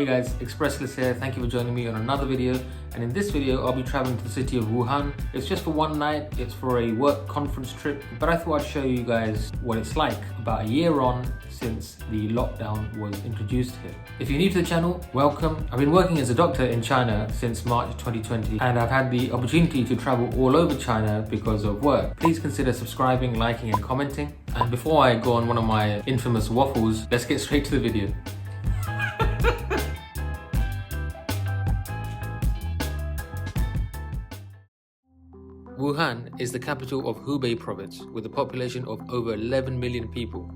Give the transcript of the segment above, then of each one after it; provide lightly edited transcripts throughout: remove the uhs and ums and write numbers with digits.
Hey guys, Expressless here. Thank you for joining me on another video. And in this video, I'll be traveling to the city of Wuhan. It's just for one night. It's for a work conference trip, but I thought I'd show you guys what it's like about a year on since the lockdown was introduced here. If you're new to the channel, welcome. I've been working as a doctor in China since March 2020, and I've had the opportunity to travel all over China because of work. Please consider subscribing, liking, and commenting. And before I go on one of my infamous waffles, let's get straight to the video. Wuhan is the capital of Hubei province with a population of over 11 million people.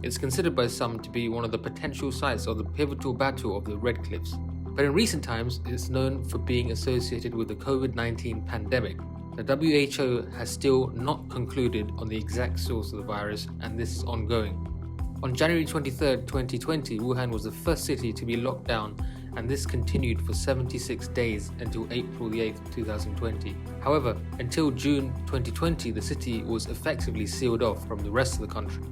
It's considered by some to be one of the potential sites of the pivotal battle of the Red Cliffs. But in recent times, it's known for being associated with the COVID-19 pandemic. The WHO has still not concluded on the exact source of the virus, and this is ongoing. On January 23, 2020, Wuhan was the first city to be locked down, and this continued for 76 days until April 8, 2020. However, until June 2020, the city was effectively sealed off from the rest of the country.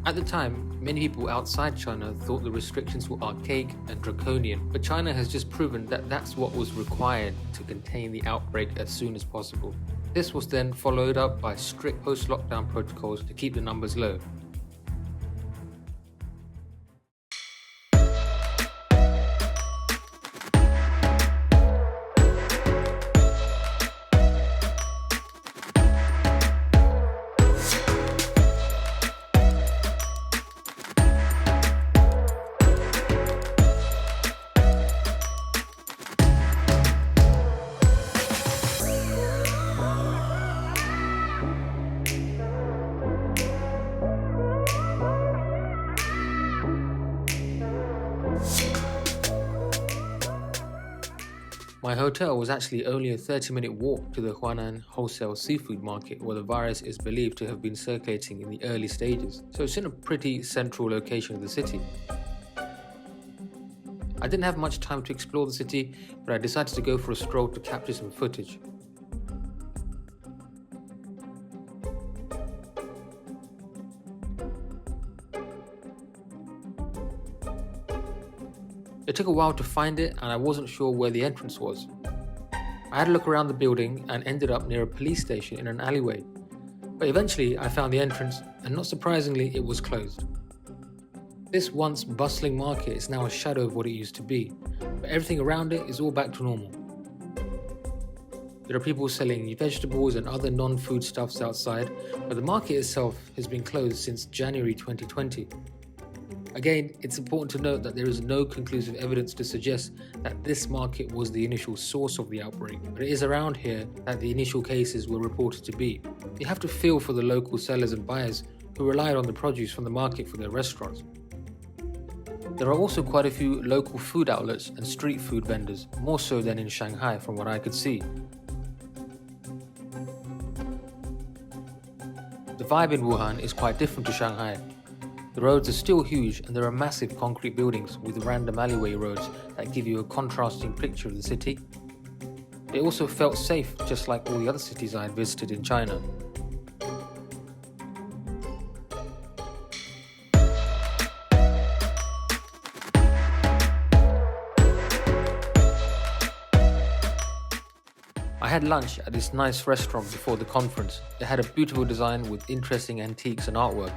At the time, many people outside China thought the restrictions were archaic and draconian, but China has just proven that that's what was required to contain the outbreak as soon as possible. This was then followed up by strict post-lockdown protocols to keep the numbers low. My hotel was actually only a 30-minute walk to the Huanan wholesale seafood market where the virus is believed to have been circulating in the early stages, so it's in a pretty central location of the city. I didn't have much time to explore the city, but I decided to go for a stroll to capture some footage. It took a while to find it, and I wasn't sure where the entrance was. I had a look around the building and ended up near a police station in an alleyway. But eventually I found the entrance, and not surprisingly, it was closed. This once bustling market is now a shadow of what it used to be, but everything around it is all back to normal. There are people selling vegetables and other non-foodstuffs outside, but the market itself has been closed since January 2020. Again, it's important to note that there is no conclusive evidence to suggest that this market was the initial source of the outbreak, but it is around here that the initial cases were reported to be. You have to feel for the local sellers and buyers who relied on the produce from the market for their restaurants. There are also quite a few local food outlets and street food vendors, more so than in Shanghai from what I could see. The vibe in Wuhan is quite different to Shanghai. The roads are still huge, and there are massive concrete buildings with random alleyway roads that give you a contrasting picture of the city. It also felt safe, just like all the other cities I had visited in China. I had lunch at this nice restaurant before the conference. It had a beautiful design with interesting antiques and artwork.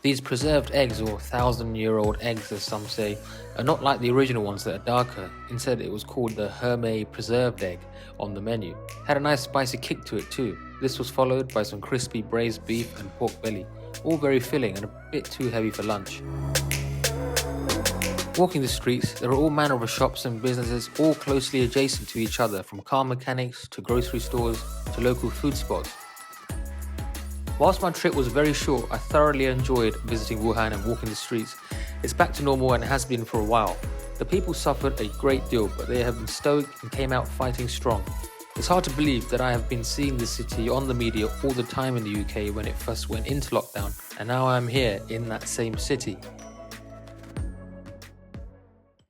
These preserved eggs, or 1,000-year-old eggs as some say, are not like the original ones that are darker. Instead, it was called the Hermé preserved egg on the menu. Had a nice spicy kick to it too. This was followed by some crispy braised beef and pork belly, all very filling and a bit too heavy for lunch. Walking the streets, there are all manner of shops and businesses all closely adjacent to each other, from car mechanics to grocery stores to local food spots. Whilst my trip was very short, I thoroughly enjoyed visiting Wuhan and walking the streets. It's back to normal and has been for a while. The people suffered a great deal, but they have been stoic and came out fighting strong. It's hard to believe that I have been seeing this city on the media all the time in the UK when it first went into lockdown, and now I'm here in that same city.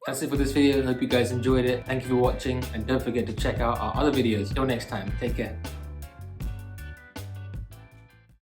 That's it for this video. I hope you guys enjoyed it. Thank you for watching, and don't forget to check out our other videos. Till next time, take care.